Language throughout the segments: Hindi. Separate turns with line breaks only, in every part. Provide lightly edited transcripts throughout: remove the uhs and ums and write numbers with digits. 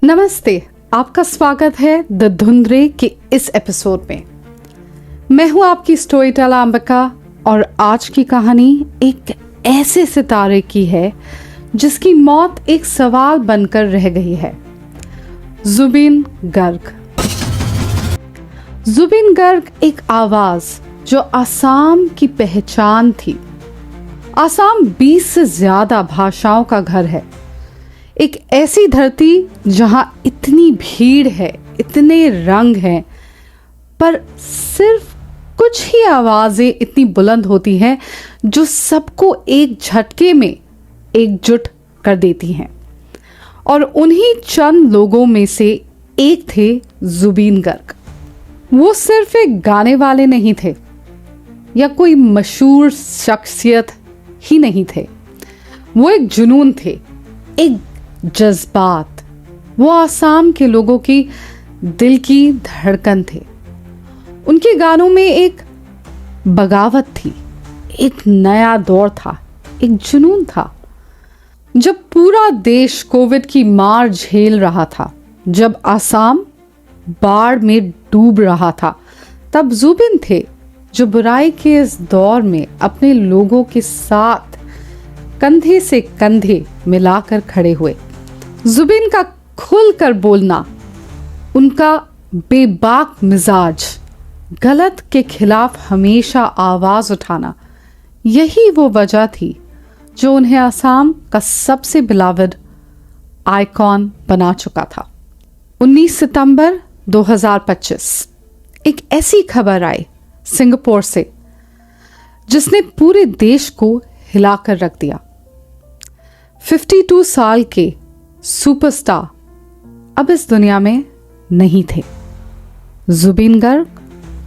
नमस्ते, आपका स्वागत है द धुंधरे के इस एपिसोड में। मैं हूं आपकी स्टोरी टेलर अंबिका और आज की कहानी एक ऐसे सितारे की है जिसकी मौत एक सवाल बनकर रह गई है। जुबिन गर्ग। जुबिन गर्ग एक आवाज जो आसाम की पहचान थी। आसाम 20 से ज्यादा भाषाओं का घर है। एक ऐसी धरती जहां इतनी भीड़ है, इतने रंग हैं, पर सिर्फ कुछ ही आवाजें इतनी बुलंद होती हैं जो सबको एक झटके में एकजुट कर देती हैं। और उन्हीं चंद लोगों में से एक थे जुबिन गर्ग। वो सिर्फ एक गाने वाले नहीं थे या कोई मशहूर शख्सियत ही नहीं थे। वो एक जुनून थे, एक जज्बात। वो आसाम के लोगों की दिल की धड़कन थे। उनके गानों में एक बगावत थी, एक नया दौर था, एक जुनून था। जब पूरा देश कोविड की मार झेल रहा था, जब आसाम बाढ़ में डूब रहा था, तब जुबिन थे जो बुराई के इस दौर में अपने लोगों के साथ कंधे से कंधे मिलाकर खड़े हुए। जुबिन का खुलकर बोलना, उनका बेबाक मिजाज, गलत के खिलाफ हमेशा आवाज उठाना, यही वो वजह थी जो उन्हें आसाम का सबसे बिलावड आइकॉन बना चुका था। 19 सितंबर 2025 एक ऐसी खबर आई सिंगापुर से जिसने पूरे देश को हिलाकर रख दिया। 52 साल के सुपरस्टार अब इस दुनिया में नहीं थे। जुबिन गर्ग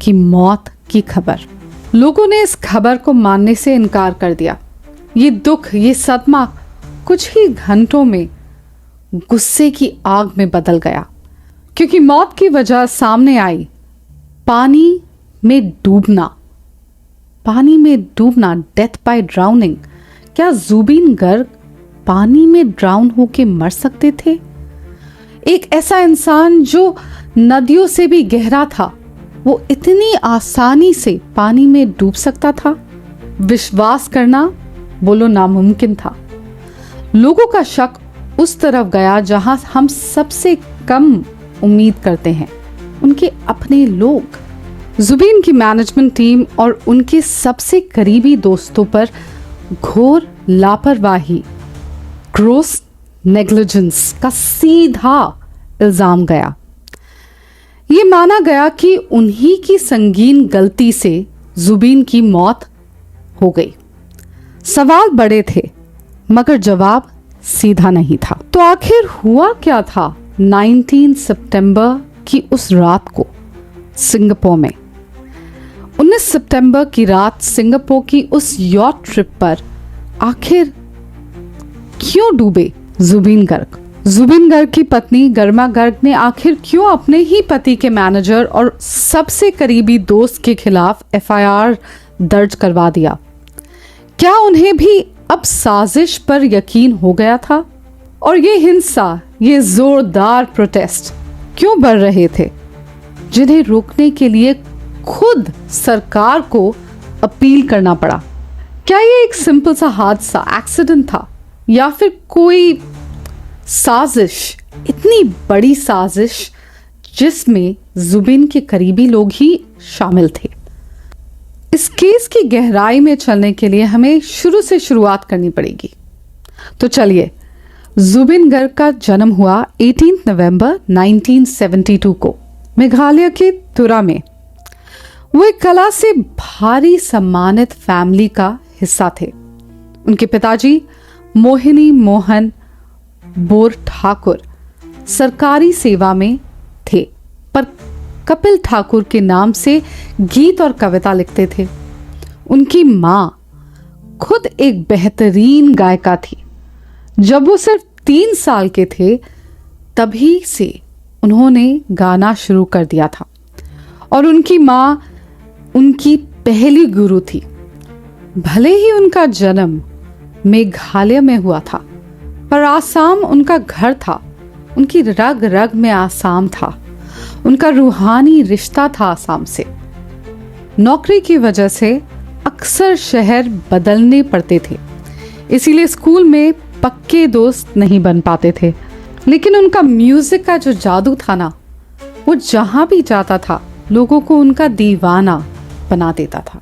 की मौत की खबर। लोगों ने इस खबर को मानने से इनकार कर दिया। ये दुख, ये सदमा कुछ ही घंटों में गुस्से की आग में बदल गया, क्योंकि मौत की वजह सामने आई। पानी में डूबना, डेथ बाय ड्राउनिंग। क्या जुबिन गर्ग पानी में ड्राउन होके मर सकते थे? एक ऐसा इंसान जो नदियों से भी गहरा था, वो इतनी आसानी से पानी में डूब सकता था? विश्वास करना बोलो नामुमकिन था। लोगों का शक उस तरफ गया जहां हम सबसे कम उम्मीद करते हैं, उनके अपने लोग। जुबिन की मैनेजमेंट टीम और उनके सबसे करीबी दोस्तों पर घोर लापरवाही, ग्रोस नेग्लिजेंस का सीधा इल्जाम गया। ये माना गया कि उन्हीं की संगीन गलती से जुबिन की मौत हो गई। सवाल बड़े थे मगर जवाब सीधा नहीं था। तो आखिर हुआ क्या था 19 सितंबर की उस रात को सिंगापुर में? 19 सितंबर की रात सिंगापुर की उस यॉट ट्रिप पर आखिर क्यों डूबे जुबिन गर्ग? जुबिन गर्ग की पत्नी गरिमा गर्ग ने आखिर क्यों अपने ही पति के मैनेजर और सबसे करीबी दोस्त के खिलाफ एफआईआर दर्ज करवा दिया? क्या उन्हें भी अब साजिश पर यकीन हो गया था? और ये हिंसा, ये जोरदार प्रोटेस्ट क्यों बढ़ रहे थे, जिन्हें रोकने के लिए खुद सरकार को अपील करना पड़ा? क्या ये एक सिंपल सा हादसा, एक्सीडेंट था, या फिर कोई साजिश, इतनी बड़ी साजिश जिसमें जुबिन के करीबी लोग ही शामिल थे? इस केस की गहराई में चलने के लिए हमें शुरू से शुरुआत करनी पड़ेगी। तो चलिए, जुबिन गर्ग का जन्म हुआ 18 नवंबर 1972 को मेघालय के तुरा में। वो एक कला से भारी सम्मानित फैमिली का हिस्सा थे। उनके पिताजी मोहिनी मोहन बोर ठाकुर सरकारी सेवा में थे, पर कपिल ठाकुर के नाम से गीत और कविता लिखते थे। उनकी मां खुद एक बेहतरीन गायिका थी। जब वो सिर्फ 3 साल के थे तभी से उन्होंने गाना शुरू कर दिया था, और उनकी मां उनकी पहली गुरु थी। भले ही उनका जन्म मेघालय में हुआ था, पर आसाम उनका घर था उनकी रग रग में आसाम था। उनका रूहानी रिश्ता था आसाम से। नौकरी की वजह से अक्सर शहर बदलने पड़ते थे, इसीलिए स्कूल में पक्के दोस्त नहीं बन पाते थे। लेकिन उनका म्यूजिक का जो जादू था ना, वो जहां भी जाता था लोगों को उनका दीवाना बना देता था।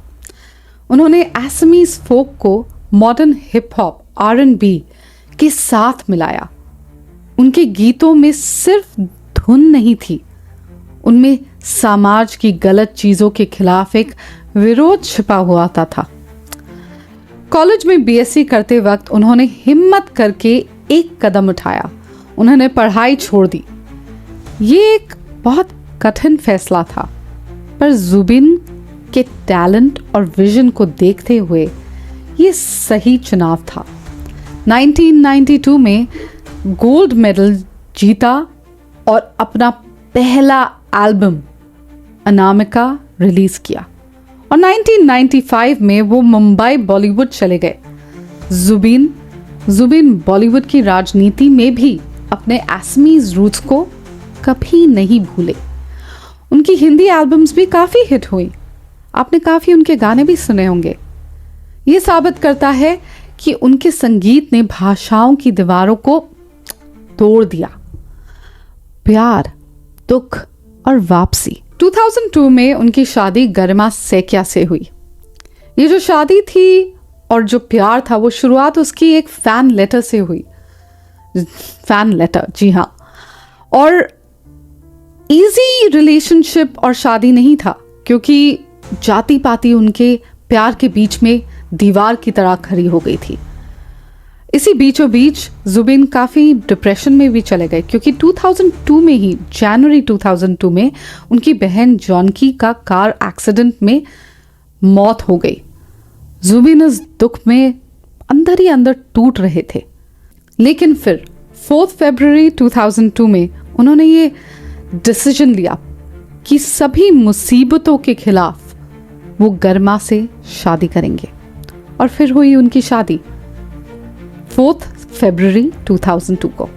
उन्होंने असमीज फोक को मॉडर्न हिप हॉप R&B के साथ मिलाया। उनके गीतों में सिर्फ धुन नहीं थी, उनमें समाज की गलत चीजों के खिलाफ एक विरोध छिपा हुआ था। कॉलेज में BSc करते वक्त उन्होंने हिम्मत करके एक कदम उठाया। उन्होंने पढ़ाई छोड़ दी। ये एक बहुत कठिन फैसला था, पर जुबिन के टैलेंट और विजन को देखते हुए ये सही चुनाव था। 1992 में गोल्ड मेडल जीता और अपना पहला एल्बम अनामिका रिलीज किया और 1995 में वो मुंबई बॉलीवुड चले गए। जुबिन बॉलीवुड की राजनीति में भी अपने असमीज रूट्स को कभी नहीं भूले। उनकी हिंदी एल्बम्स भी काफी हिट हुई। आपने काफी उनके गाने भी सुने होंगे। ये साबित करता है कि उनके संगीत ने भाषाओं की दीवारों को तोड़ दिया। प्यार, दुख और वापसी। 2002 में उनकी शादी गरिमा सैकिया से हुई। ये जो शादी थी और जो प्यार था, वो शुरुआत उसकी एक फैन लेटर से हुई। फैन लेटर, जी हाँ। और इजी रिलेशनशिप और शादी नहीं था, क्योंकि जाति पाति उनके प्यार के बीच में दीवार की तरह खड़ी हो गई थी। इसी बीचों बीच जुबिन काफी डिप्रेशन में भी चले गए, क्योंकि 2002 में ही, जनवरी 2002 में उनकी बहन जॉनकी का कार एक्सीडेंट में मौत हो गई। जुबिन इस दुख में अंदर ही अंदर टूट रहे थे। लेकिन फिर 4 फरवरी 2002 में उन्होंने ये डिसीजन लिया कि सभी मुसीबतों के खिलाफ वो गरिमा से शादी करेंगे। और फिर हुई उनकी शादी 4 फरवरी 2002 को।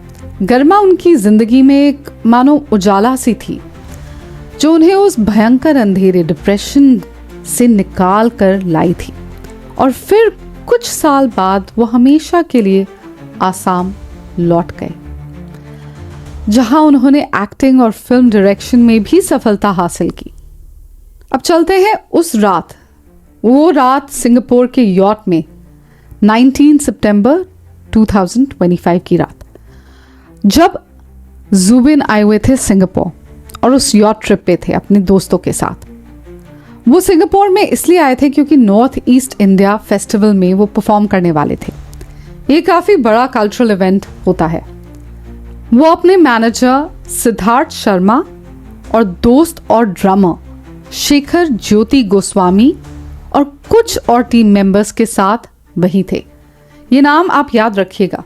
गरिमा उनकी जिंदगी में एक मानो उजाला सी थी, जो उन्हें उस भयंकर अंधेरे डिप्रेशन से निकाल कर लाई थी। और फिर कुछ साल बाद वो हमेशा के लिए आसाम लौट गए, जहां उन्होंने एक्टिंग और फिल्म डायरेक्शन में भी सफलता हासिल की। अब चलते हैं उस रात, वो रात सिंगापुर के यॉट में 19 सितंबर 2025 की रात, जब जुबिन आए हुए थे सिंगापुर और उस यॉट ट्रिप पे थे अपने दोस्तों के साथ। वो सिंगापुर में इसलिए आए थे क्योंकि नॉर्थ ईस्ट इंडिया फेस्टिवल में वो परफॉर्म करने वाले थे। ये काफी बड़ा कल्चरल इवेंट होता है। वो अपने मैनेजर सिद्धार्थ शर्मा और दोस्त और ड्रमर शेखर ज्योति गोस्वामी और कुछ और टीम मेंबर्स के साथ वही थे। ये नाम आप याद रखिएगा।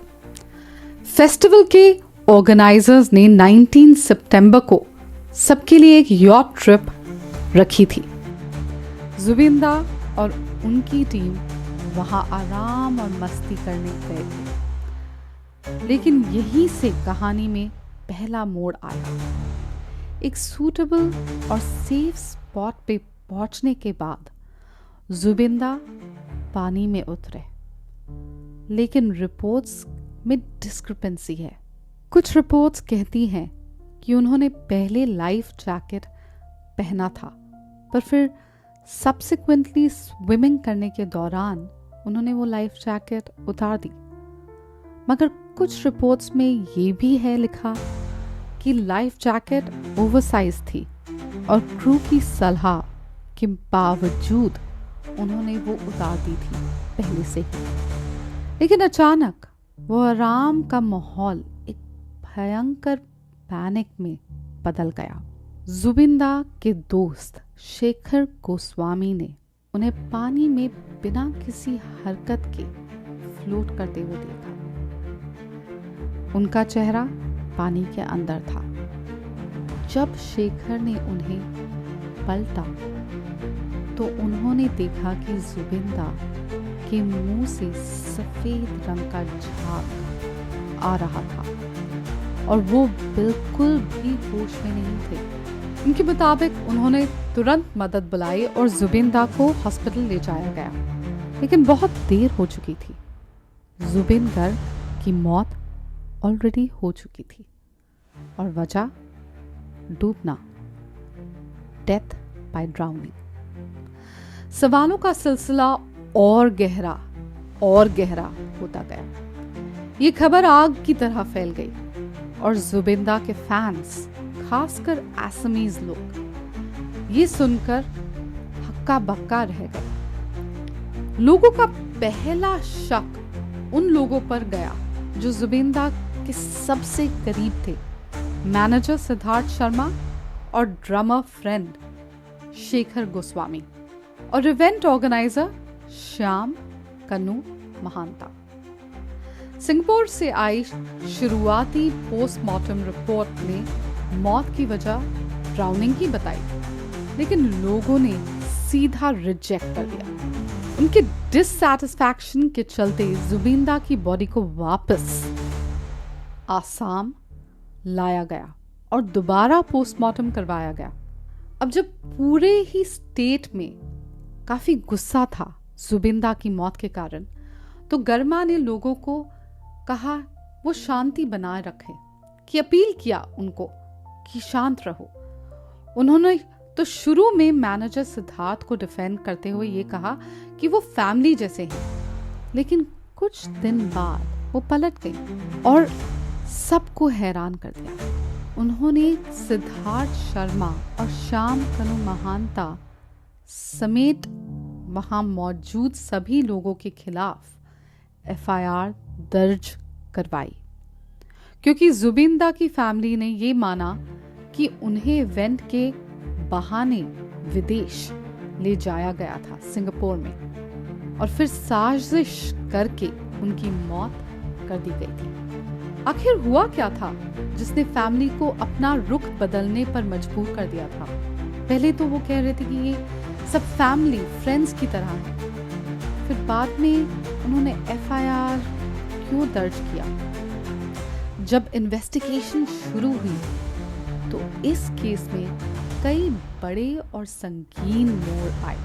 फेस्टिवल के ऑर्गेनाइजर्स ने 19 सितंबर को सबके लिए एक यॉट ट्रिप रखी थी। जुबिंदा और उनकी टीम वहां आराम और मस्ती करने गए थे। लेकिन यहीं से कहानी में पहला मोड़ आया। एक सूटेबल और सेफ स्पॉट पे पहुंचने के बाद जुबिंदा पानी में उतरे, लेकिन रिपोर्ट्स में डिस्क्रिपेंसी है। कुछ रिपोर्ट्स कहती हैं कि उन्होंने पहले लाइफ जैकेट पहना था, पर फिर सब्सिक्वेंटली स्विमिंग करने के दौरान उन्होंने वो लाइफ जैकेट उतार दी। मगर कुछ रिपोर्ट्स में ये भी है लिखा कि लाइफ जैकेट ओवरसाइज थी और क्रू की सलाह के बावजूद उन्होंने वो उतार दी थी पहले से ही। लेकिन अचानक वो आराम का माहौल एक भयंकर पैनिक में बदल गया। जुबिंदा के दोस्त शेखर गोस्वामी ने उन्हें पानी में बिना किसी हरकत के फ्लोट करते हुए देखा। उनका चेहरा पानी के अंदर था। जब शेखर ने उन्हें पलटा तो उन्होंने देखा कि जुबिंदा के मुंह से सफेद रंग का झाग आ रहा था और वो बिल्कुल भी होश में नहीं थे। उनके मुताबिक उन्होंने तुरंत मदद बुलाई और जुबिंदा को हॉस्पिटल ले जाया गया, लेकिन बहुत देर हो चुकी थी। जुबिन गर्ग की मौत ऑलरेडी हो चुकी थी और वजह डूबना, डेथ बाय ड्राउनिंग। सवालों का सिलसिला और गहरा होता गया। ये खबर आग की तरह फैल गई और जुबिंदा के फैंस, खासकर असमीज लोग, ये सुनकर हक्का बक्का रह गए। लोगों का पहला शक उन लोगों पर गया जो जुबिंदा के सबसे करीब थे, मैनेजर सिद्धार्थ शर्मा और ड्रमर फ्रेंड शेखर गोस्वामी और इवेंट ऑर्गेनाइजर श्याम कन्नू महांता। सिंगापुर से आई शुरुआती पोस्टमार्टम रिपोर्ट ने मौत की वजह ड्राउनिंग की बताई, लेकिन लोगों ने सीधा रिजेक्ट कर दिया। उनके डिससैटिस्फैक्शन के चलते जुबिंदा की बॉडी को वापस आसाम लाया गया और दोबारा पोस्टमार्टम करवाया गया। अब जब पूरे ही स्टेट में काफी गुस्सा था जुबिंदा की मौत के कारण, तो गर्मा ने लोगों को कहा वो शांति बनाए रखें, कि अपील किया उनको कि शांत रहो। उन्होंने तो शुरू में मैनेजर सिद्धार्थ को डिफेंड करते हुए ये कहा कि वो फैमिली जैसे हैं, लेकिन कुछ दिन बाद वो पलट गई और सबको हैरान कर दिया। उन्होंने सिद्धार्थ शर्मा और श्याम कनु महांता समेत वहां मौजूद सभी लोगों के खिलाफ एफआईआर दर्ज करवाई, क्योंकि जुबिंदा की फैमिली ने ये माना कि उन्हें इवेंट के बहाने विदेश ले जाया गया था सिंगापुर में, और फिर साजिश करके उनकी मौत कर दी गई थी। आखिर हुआ क्या था जिसने फैमिली को अपना रुख बदलने पर मजबूर कर दिया था? पहले तो वो कह रहे थे कि ये सब फैमिली फ्रेंड्स की तरह है, फिर बाद में उन्होंने एफआईआर क्यों दर्ज किया? जब इन्वेस्टिगेशन शुरू हुई तो इस केस में कई बड़े और संगीन मोड़ आए।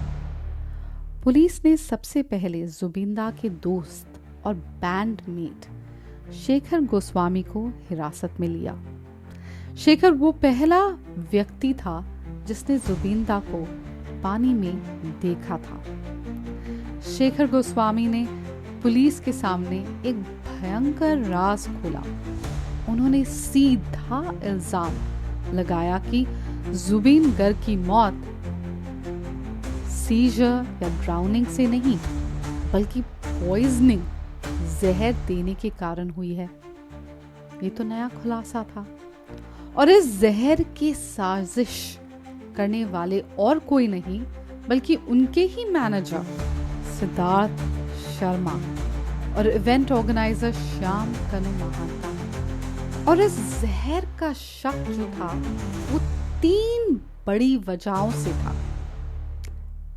पुलिस ने सबसे पहले जुबिंदा के दोस्त और बैंडमेट शेखर गोस्वामी को हिरासत में लिया। शेखर वो पहला व्यक्ति था जिसने जुबिंदा को पानी में देखा था। शेखर गोस्वामी ने पुलिस के सामने एक भयंकर राज खोला। उन्होंने सीधा इल्जाम लगाया कि जुबिन गर्ग की मौत सीजर या ड्राउनिंग से नहीं, बल्कि पॉइजनिंग, जहर देने के कारण हुई है। ये तो नया खुलासा था और इस जहर की साजिश करने वाले और कोई नहीं बल्कि उनके ही मैनेजर सिद्धार्थ शर्मा और इवेंट ऑर्गेनाइजर श्याम कनु महांता। और इस जहर का शक जो था वो 3 बड़ी वजहों से था।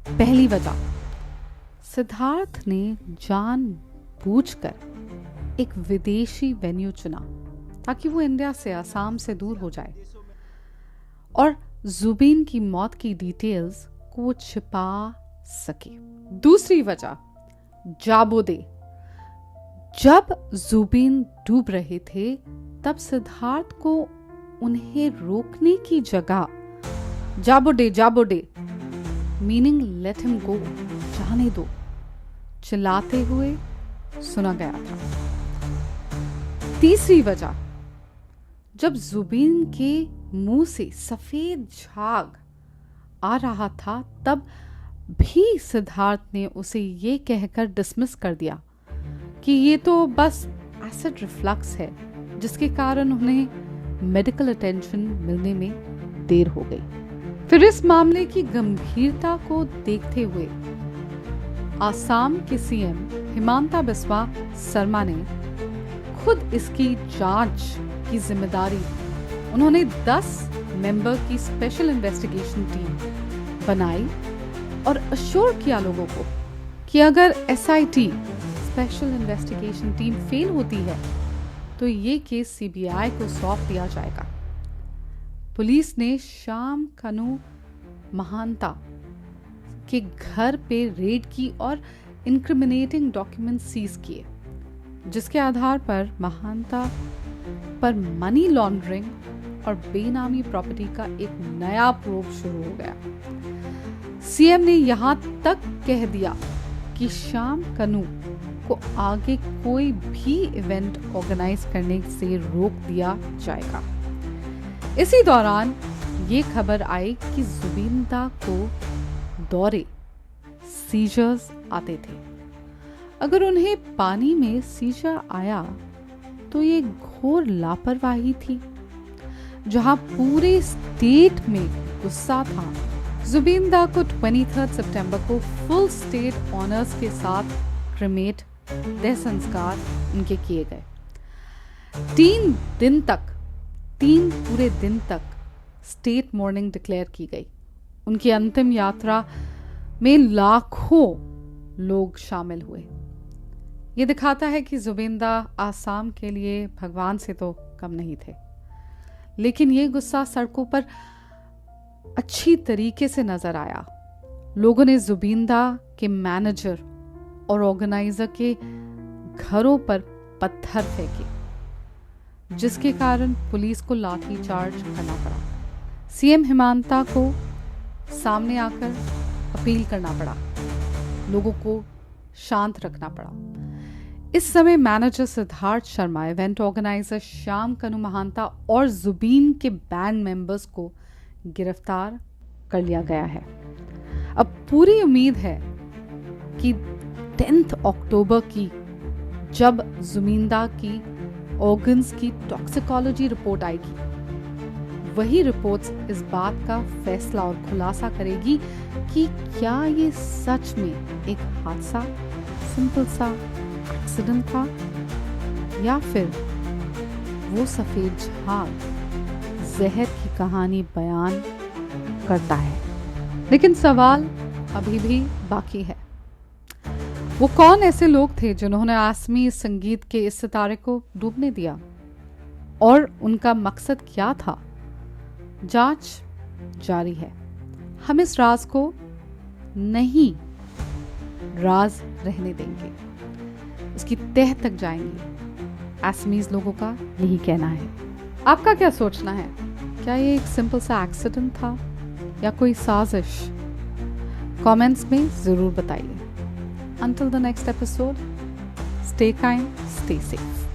पहली वजह, सिद्धार्थ ने जानबूझकर एक विदेशी वेन्यू चुना ताकि वो इंडिया से, असम से दूर हो जाए और जुबिन की मौत की डिटेल्स को छिपा सके। दूसरी वजह, जाबोदे। जब जुबिन डूब रहे थे तब सिद्धार्थ को उन्हें रोकने की जगह जाबोडे जाबोडे मीनिंग लेट हिम गो, जाने दो, चिल्लाते हुए सुना गया था। तीसरी वजह, जब जुबिन के मुंह से सफेद झाग आ रहा था तब भी सिद्धार्थ ने उसे ये कहकर डिसमिस कर दिया कि ये तो बस एसिड रिफ्लक्स है जिसके कारण उन्हें मेडिकल अटेंशन मिलने में देर हो गई। फिर इस मामले की गंभीरता को देखते हुए आसाम के सीएम हिमांता बिस्वा शर्मा ने खुद इसकी जांच की जिम्मेदारी, उन्होंने 10 मेंबर की स्पेशल इन्वेस्टिगेशन टीम बनाई और अश्योर किया लोगों को कि अगर SIT special investigation team fail होती है तो ये केस सीबीआई को सौंप दिया जाएगा। पुलिस ने श्याम कनु महांता के घर पे रेड की और इंक्रिमिनेटिंग डॉक्यूमेंट सीज किए, जिसके आधार पर महांता पर मनी लॉन्ड्रिंग और बेनामी प्रॉपर्टी का एक नया प्रोब शुरू हो गया। सीएम ने यहां तक कह दिया कि श्याम कनु को आगे कोई भी इवेंट ऑर्गेनाइज करने से रोक दिया जाएगा। इसी दौरान ये खबर आई कि जुबिंदा को दौरे सीजर्स आते थे। अगर उन्हें पानी में सीजर आया तो ये घोर लापरवाही थी। जहां पूरे स्टेट में गुस्सा था, जुबिंदा को 23 सितंबर को फुल स्टेट ऑनर्स के साथ क्रिमेट देह संस्कार उनके किए गए। 3 पूरे दिन तक स्टेट मॉर्निंग डिक्लेयर की गई। उनकी अंतिम यात्रा में लाखों लोग शामिल हुए। ये दिखाता है कि जुबिंदा आसाम के लिए भगवान से तो कम नहीं थे। लेकिन ये गुस्सा सड़कों पर अच्छी तरीके से नजर आया। लोगों ने जुबिंदा के मैनेजर और ऑर्गेनाइजर के घरों पर पत्थर फेंके, जिसके कारण पुलिस को लाठीचार्ज करना पड़ा। सीएम हिमांता को सामने आकर अपील करना पड़ा, लोगों को शांत रखना पड़ा। इस समय manager Siddharth Sharma, event organiser Shyam कनु महांता और जुबीन के बैंड मेंबर्स को गिरफ्तार कर लिया गया है। अब पूरी उम्मीद है कि 10 अक्टूबर की जब जुबिंदा की ऑर्गन्स की टॉक्सिकोलॉजी रिपोर्ट आएगी, वही रिपोर्ट्स इस बात का फैसला और खुलासा करेगी कि क्या ये सच में एक हादसा, सिंपल सा एक्सीडेंट था, या फिर वो सफेद झाग जहर की कहानी बयान करता है। लेकिन सवाल अभी भी बाकी है। वो कौन ऐसे लोग थे जिन्होंने आसमी संगीत के इस सितारे को डूबने दिया, और उनका मकसद क्या था? जांच जारी है। हम इस राज को नहीं राज रहने देंगे, इसकी तह तक जाएंगे। आसमीज लोगों का यही कहना है। आपका क्या सोचना है? क्या ये एक सिंपल सा एक्सीडेंट था या कोई साजिश? कमेंट्स में जरूर बताइए। Until the next episode, stay kind, stay safe.